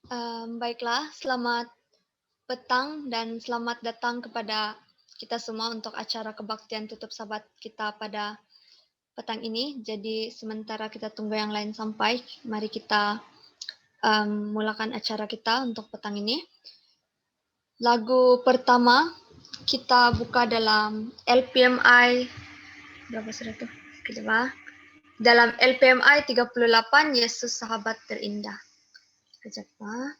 Baiklah, selamat petang dan selamat datang kepada kita semua untuk acara kebaktian tutup sabat kita pada petang ini. Jadi sementara kita tunggu yang lain sampai, mari kita mulakan acara kita untuk petang ini. Lagu pertama kita buka dalam LPMI berapa sudah tuh? Coba. Dalam LPMI 38 Yesus Sahabat Terindah. Coba.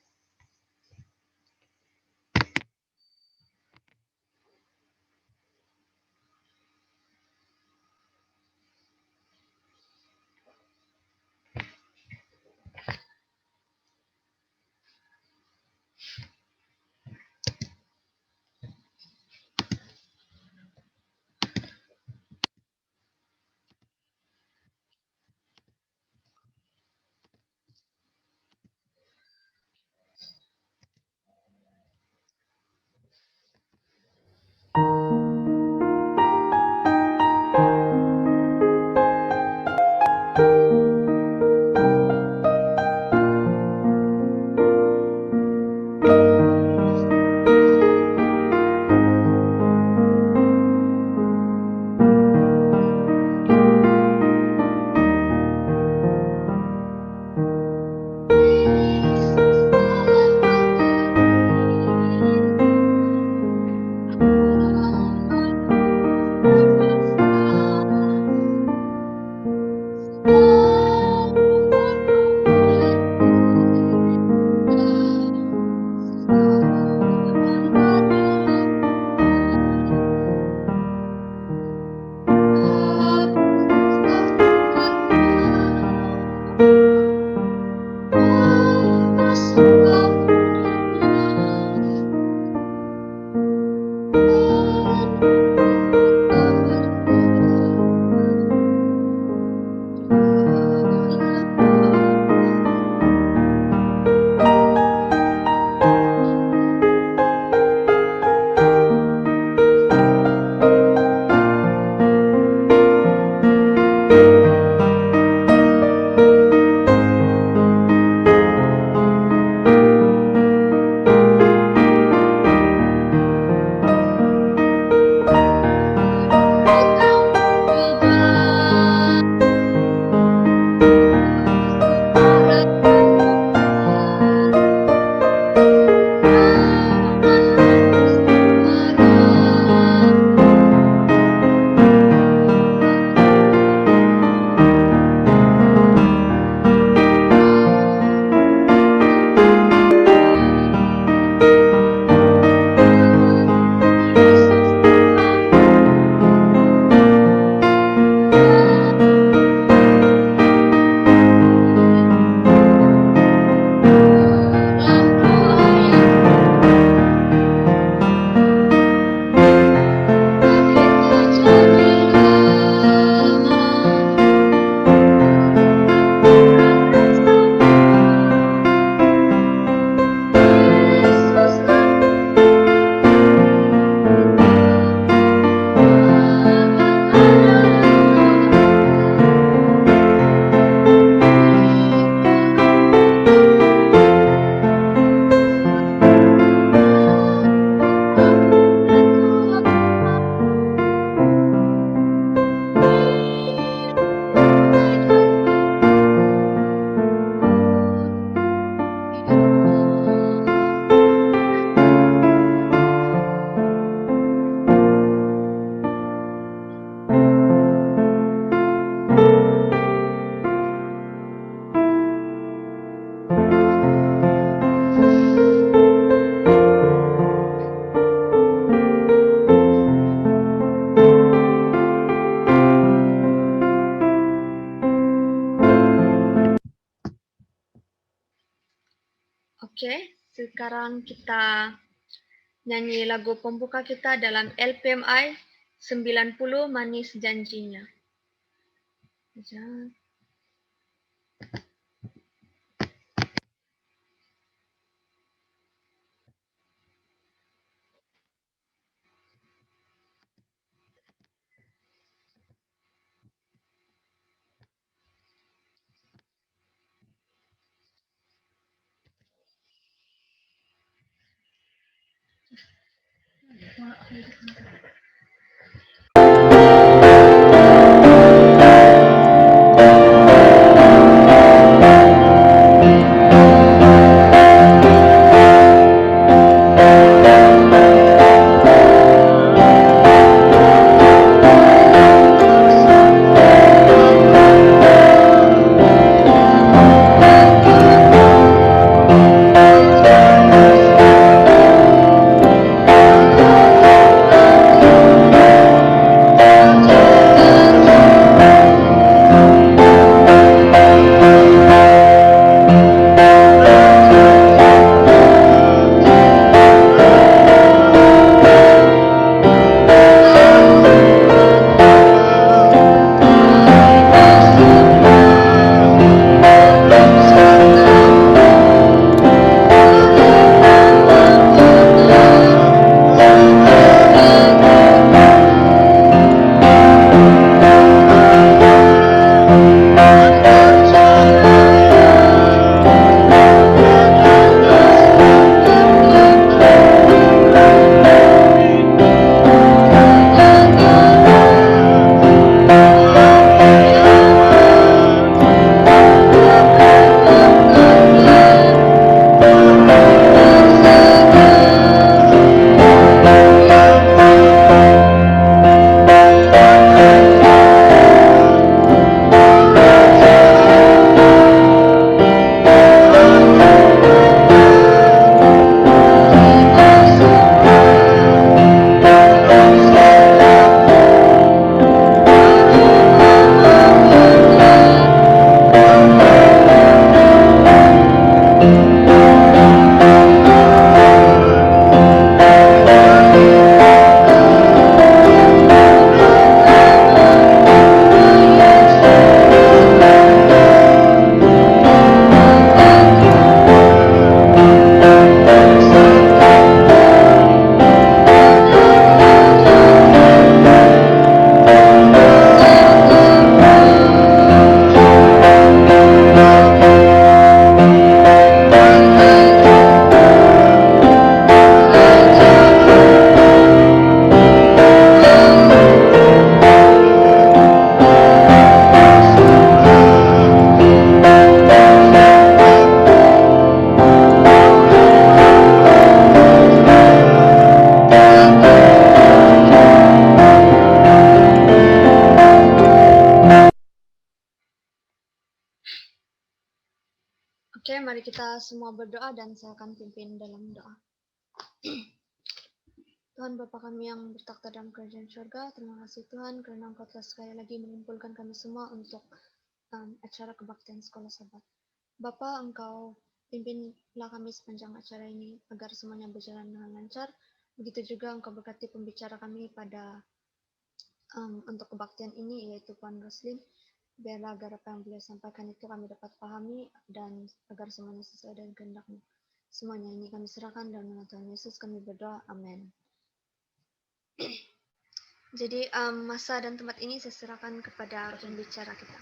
Oke, sekarang kita nyanyi lagu pembuka kita dalam LPMI 90 Manis Janjinya. Oke, mari kita semua berdoa dan saya akan pimpin dalam doa. Tuhan Bapa kami yang bertakhta dalam kerajaan surga, terima kasih Tuhan karena Engkau telah sekali lagi mengumpulkan kami semua untuk acara kebaktian sekolah sahabat. Bapa, Engkau pimpinlah kami sepanjang acara ini agar semuanya berjalan dengan lancar. Begitu juga Engkau berkati pembicara kami pada untuk kebaktian ini, yaitu Puan Roslin. Biarlah agar apa yang beliau sampaikan itu kami dapat pahami dan agar semuanya sesuai dengan kehendak-Mu. Semuanya ini kami serahkan dalam nama Tuhan Yesus kami berdoa. Amin. Jadi masa dan tempat ini saya serahkan kepada pembicara kita.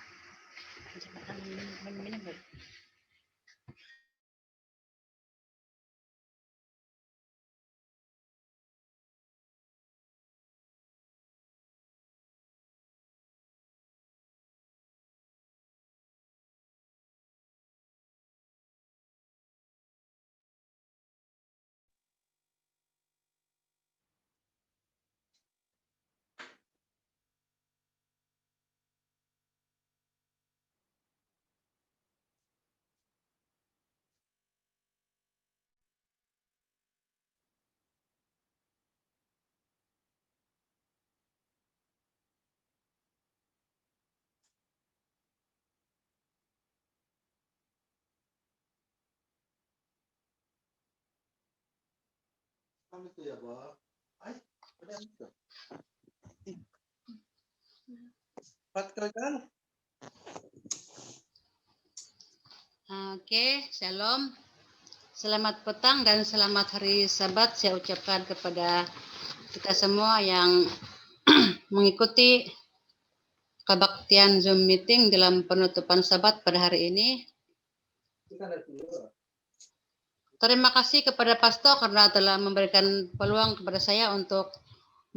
Oke, shalom. Selamat petang dan selamat hari Sabat saya ucapkan kepada kita semua yang mengikuti kebaktian Zoom meeting dalam penutupan Sabat pada hari ini. Terima kasih kepada Pastor karena telah memberikan peluang kepada saya untuk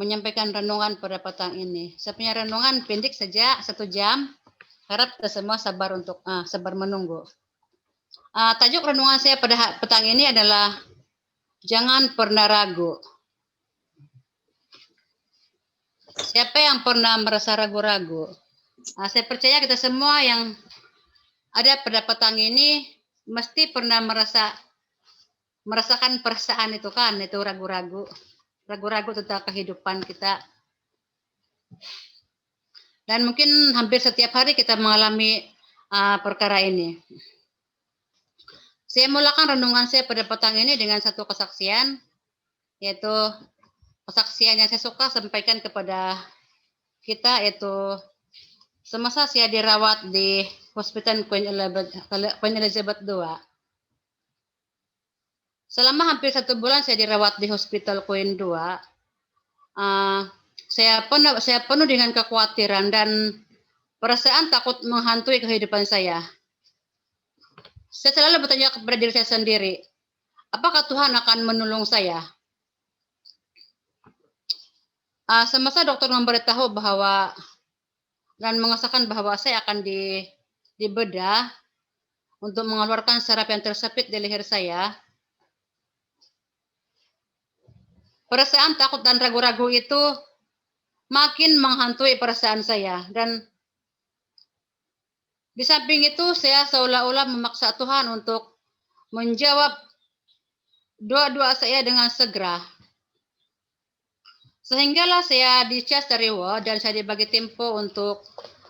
menyampaikan renungan pada petang ini. Saya punya renungan pendek saja, 1 jam. Harap kita semua sabar untuk sabar menunggu. Tajuk renungan saya pada petang ini adalah jangan pernah ragu. Siapa yang pernah merasa ragu-ragu? Saya percaya kita semua yang ada pada petang ini mesti pernah merasakan perasaan itu kan, itu ragu-ragu tentang kehidupan kita. Dan mungkin hampir setiap hari kita mengalami perkara ini. Saya mulakan renungan saya pada petang ini dengan satu kesaksian, yaitu kesaksian yang saya suka sampaikan kepada kita, yaitu semasa saya dirawat di Hospital Queen Elizabeth II. Selama hampir 1 bulan saya dirawat di Hospital Queen II. Saya penuh dengan kekhawatiran dan perasaan takut menghantui kehidupan saya. Saya selalu bertanya kepada diri saya sendiri, apakah Tuhan akan menolong saya? Semasa dokter memberitahu bahwa dan mengesahkan bahwa saya akan dibedah untuk mengeluarkan saraf yang tersepit di leher saya, perasaan takut dan ragu-ragu itu makin menghantui perasaan saya. Dan di samping itu saya seolah-olah memaksa Tuhan untuk menjawab doa-doa saya dengan segera. Sehinggalah saya dicas dari ward dan saya dibagi tempo untuk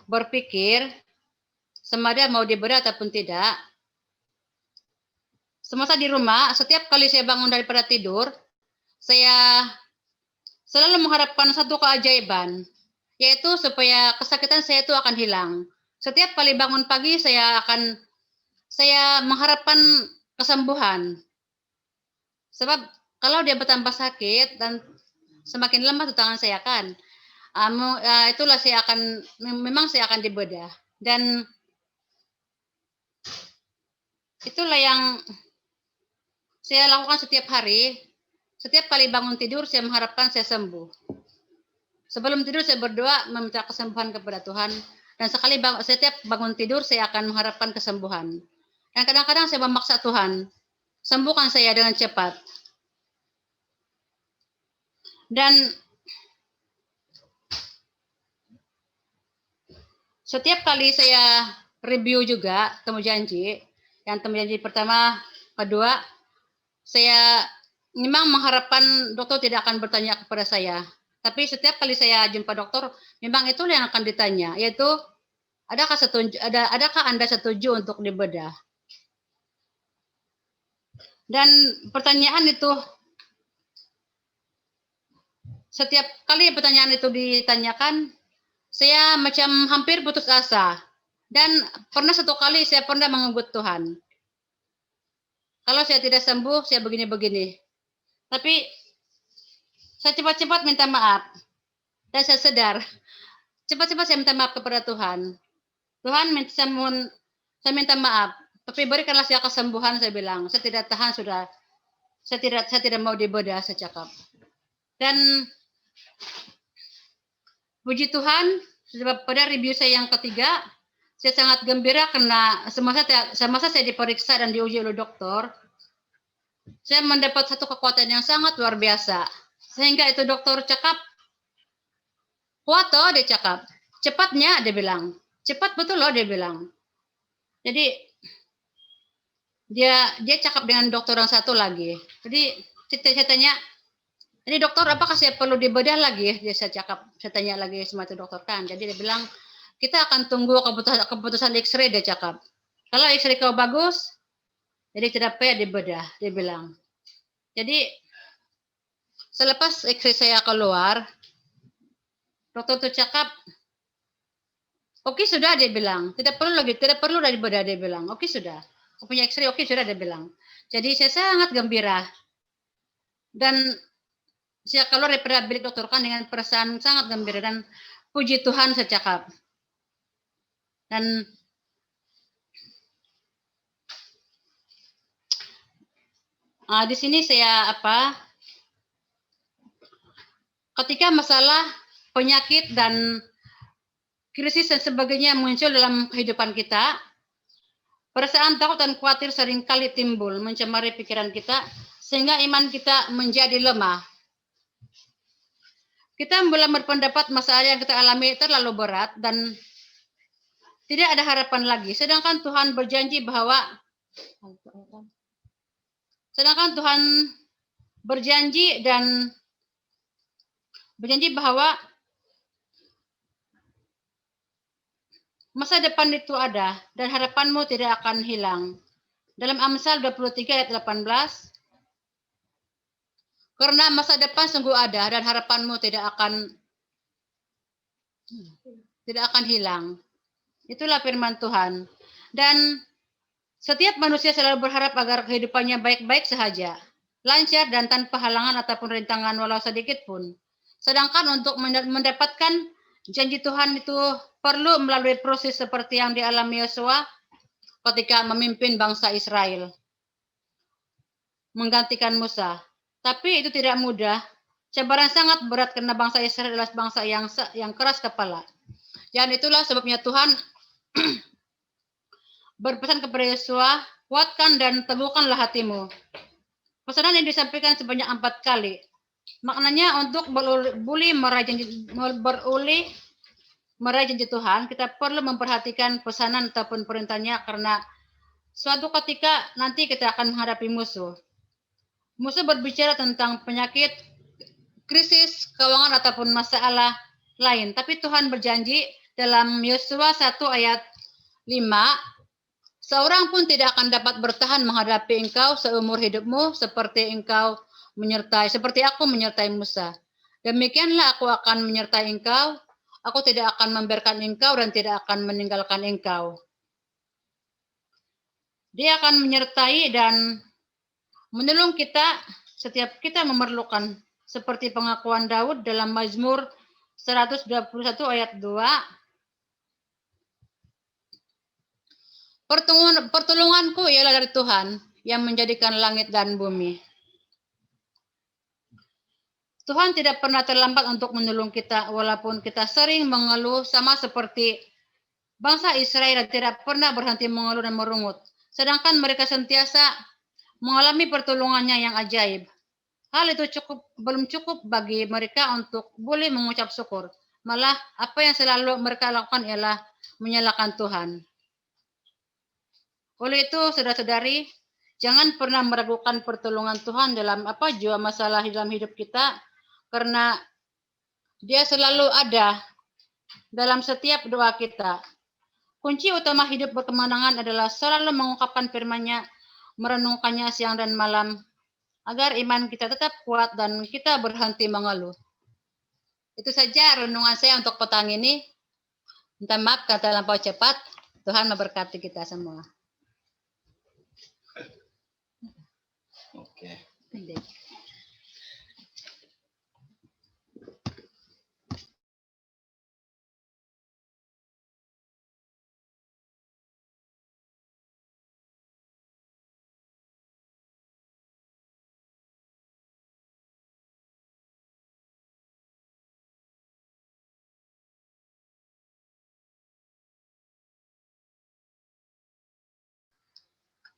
berpikir semada mau dibedah ataupun tidak. Semasa di rumah, setiap kali saya bangun daripada tidur, saya selalu mengharapkan satu keajaiban, yaitu supaya kesakitan saya itu akan hilang. Setiap kali bangun pagi saya mengharapkan kesembuhan. Sebab kalau dia bertambah sakit dan semakin lemah tuh tangan saya kan, itulah memang saya akan dibedah. Dan itulah yang saya lakukan setiap hari. Setiap kali bangun tidur saya mengharapkan saya sembuh. Sebelum tidur saya berdoa meminta kesembuhan kepada Tuhan. Dan setiap bangun tidur saya akan mengharapkan kesembuhan. Dan kadang-kadang saya memaksa Tuhan, sembuhkan saya dengan cepat. Dan setiap kali saya review juga temu janji, yang temu janji pertama, kedua, saya memang mengharapkan dokter tidak akan bertanya kepada saya. Tapi setiap kali saya jumpa dokter, memang itu yang akan ditanya, yaitu adakah Anda setuju untuk dibedah? Dan pertanyaan itu, setiap kali pertanyaan itu ditanyakan, saya macam hampir putus asa. Dan pernah satu kali saya pernah mengugut Tuhan. Kalau saya tidak sembuh, saya begini-begini. Tapi saya cepat-cepat minta maaf. Dan saya sadar, cepat-cepat saya minta maaf kepada Tuhan. Tuhan, saya minta maaf. Tapi berikanlah saya kesembuhan, saya bilang. Saya tidak tahan sudah. Saya tidak mau dibedah, saya cakap. Dan puji Tuhan, pada review saya yang ketiga, saya sangat gembira karena semasa saya diperiksa dan diuji oleh dokter, saya mendapat satu kekuatan yang sangat luar biasa. Sehingga itu dokter cakap, kuat toh, dia cakap. Cepatnya, dia bilang. Cepat betul loh, dia bilang. Jadi, dia cakap dengan dokter yang satu lagi. Jadi, saya tanya, jadi dokter, apakah saya perlu dibedah lagi? Saya tanya lagi sama itu dokter kan. Jadi dia bilang, kita akan tunggu keputusan X-ray, dia cakap. Kalau X-ray kau bagus, jadi tidak payah dibedah, dia bilang. Jadi selepas X-ray saya keluar, dokter itu cakap, oke sudah, dia bilang. Tidak perlu lagi dibedah, dia bilang. Oke sudah. Aku punya X-ray, oke sudah, dia bilang. Jadi saya sangat gembira. Dan saya keluar dari bilik dokter kan dengan perasaan sangat gembira dan puji Tuhan saya cakap. Dan Di sini saya ketika masalah penyakit dan krisis dan sebagainya muncul dalam kehidupan kita, perasaan takut dan khawatir seringkali timbul mencemari pikiran kita sehingga iman kita menjadi lemah. Kita mulai berpendapat masalah yang kita alami terlalu berat dan tidak ada harapan lagi. Sedangkan Tuhan berjanji bahwa masa depan itu ada dan harapanmu tidak akan hilang. Dalam Amsal 23 ayat 18, karena masa depan sungguh ada dan harapanmu tidak akan hilang. Itulah firman Tuhan. Dan setiap manusia selalu berharap agar kehidupannya baik-baik saja, lancar dan tanpa halangan ataupun rintangan walau sedikit pun. Sedangkan untuk mendapatkan janji Tuhan itu perlu melalui proses seperti yang dialami Yosua ketika memimpin bangsa Israel, menggantikan Musa. Tapi itu tidak mudah. Cabaran sangat berat karena bangsa Israel adalah bangsa yang keras kepala. Dan itulah sebabnya Tuhan berpesan kepada Yosua, kuatkan dan teguhkanlah hatimu. Pesanan yang disampaikan sebanyak 4 kali. Maknanya untuk beruli meraih janji Tuhan, kita perlu memperhatikan pesanan ataupun perintahnya karena suatu ketika nanti kita akan menghadapi musuh. Musuh berbicara tentang penyakit, krisis, keuangan ataupun masalah lain. Tapi Tuhan berjanji dalam Yosua 1 ayat 5, seorang pun tidak akan dapat bertahan menghadapi engkau seumur hidupmu seperti aku menyertai Musa. Demikianlah aku akan menyertai engkau, aku tidak akan membiarkan engkau dan tidak akan meninggalkan engkau. Dia akan menyertai dan menolong kita setiap kita memerlukan, seperti pengakuan Daud dalam Mazmur 121 ayat 2. Pertolonganku ialah dari Tuhan yang menjadikan langit dan bumi. Tuhan tidak pernah terlambat untuk menolong kita walaupun kita sering mengeluh sama seperti bangsa Israel tidak pernah berhenti mengeluh dan merungut. Sedangkan mereka sentiasa mengalami pertolongannya yang ajaib. Hal itu belum cukup bagi mereka untuk boleh mengucap syukur. Malah apa yang selalu mereka lakukan ialah menyalahkan Tuhan. Oleh itu, saudara-saudari, jangan pernah meragukan pertolongan Tuhan dalam jua masalah dalam hidup kita, karena Dia selalu ada dalam setiap doa kita. Kunci utama hidup berkemenangan adalah selalu mengungkapkan firman-Nya, merenungkannya siang dan malam, agar iman kita tetap kuat dan kita berhenti mengeluh. Itu saja renungan saya untuk petang ini. Minta maaf kata lampau cepat. Tuhan memberkati kita semua. Oke.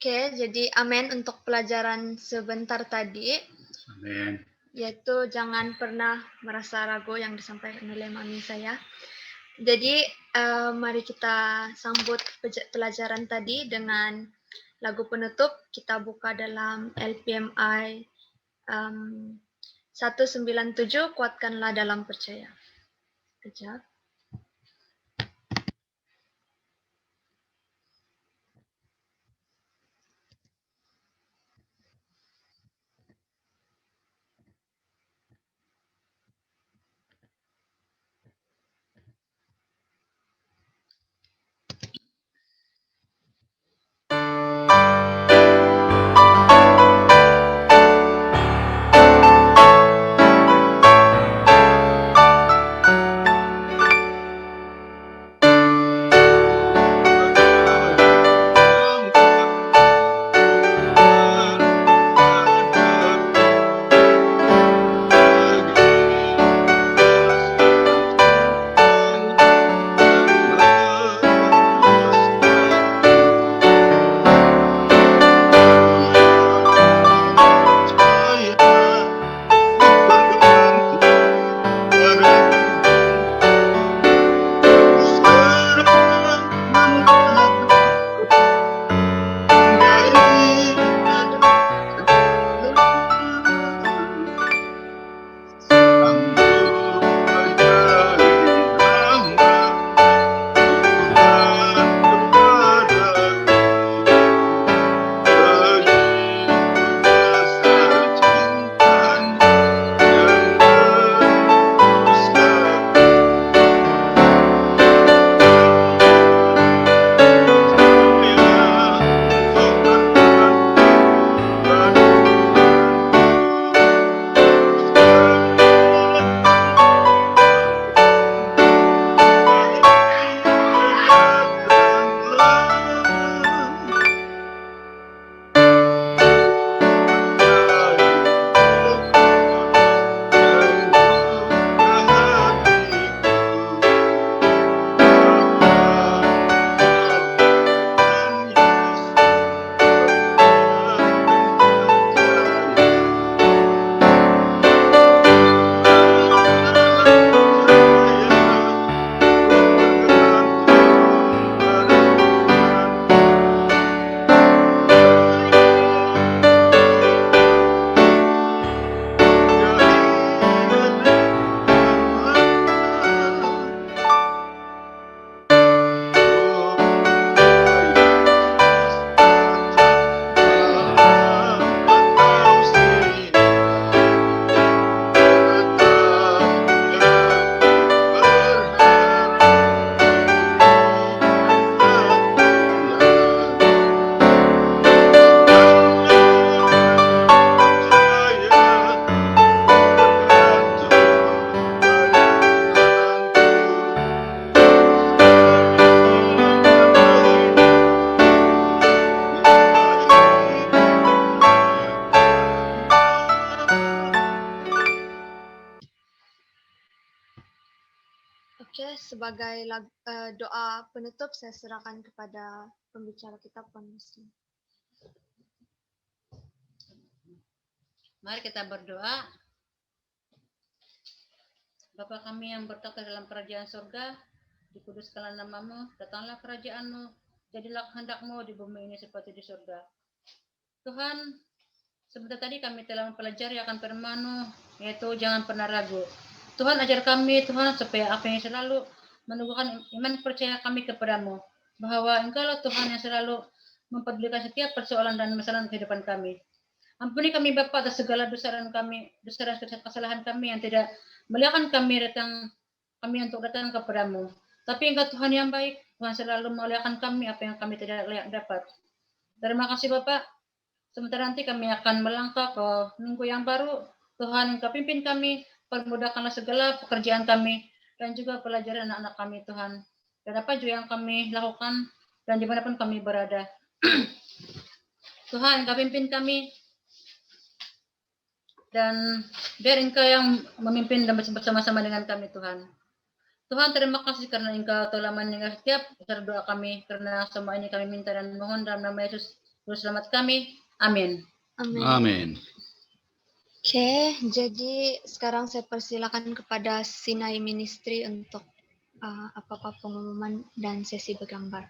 Oke, jadi amin untuk pelajaran sebentar tadi. Amin. Yaitu jangan pernah merasa ragu yang disampaikan oleh mami saya. Jadi mari kita sambut pelajaran tadi dengan lagu penutup. Kita buka dalam LPMI 197, kuatkanlah dalam percaya. Kejap. sebagai doa penutup saya serahkan kepada pembicara kita Puan Muslim. Mari kita berdoa. Bapa kami yang bertata dalam kerajaan surga, dikuduskanlah namamu, datanglah kerajaanmu, jadilah kehendak-Mu di bumi ini seperti di surga. Tuhan, sebentar tadi kami telah mempelajari akan firman-Mu, yaitu jangan pernah ragu. Tuhan ajar kami, Tuhan, supaya apa yang selalu meneguhkan iman percaya kami kepadamu, bahwa Engkaulah Tuhan yang selalu mempedulikan setiap persoalan dan masalah kehidupan kami. Ampuni kami Bapa atas segala dosa dan kesalahan kami yang tidak melihatkan kami untuk datang kepadamu. Tapi Engkau Tuhan yang baik, Tuhan selalu memuliakan kami apa yang kami tidak layak dapat. Terima kasih Bapak. Sementara nanti kami akan melangkah ke minggu yang baru. Tuhan Engkau pimpin kami, permudahkanlah segala pekerjaan kami dan juga pelajaran anak-anak kami Tuhan. Dan apa juga yang kami lakukan dan dimanapun kami berada. Tuhan Engkau pimpin kami dan biar Engkau yang memimpin dan bersama-sama dengan kami Tuhan. Tuhan terima kasih karena Engkau telah mendengar setiap doa kami, karena semua ini kami minta dan mohon dalam nama Yesus, Juru Selamat kami. Amin. Amin. Amin. Oke, jadi sekarang saya persilakan kepada Sinai Ministry untuk apa-apa pengumuman dan sesi bergambar.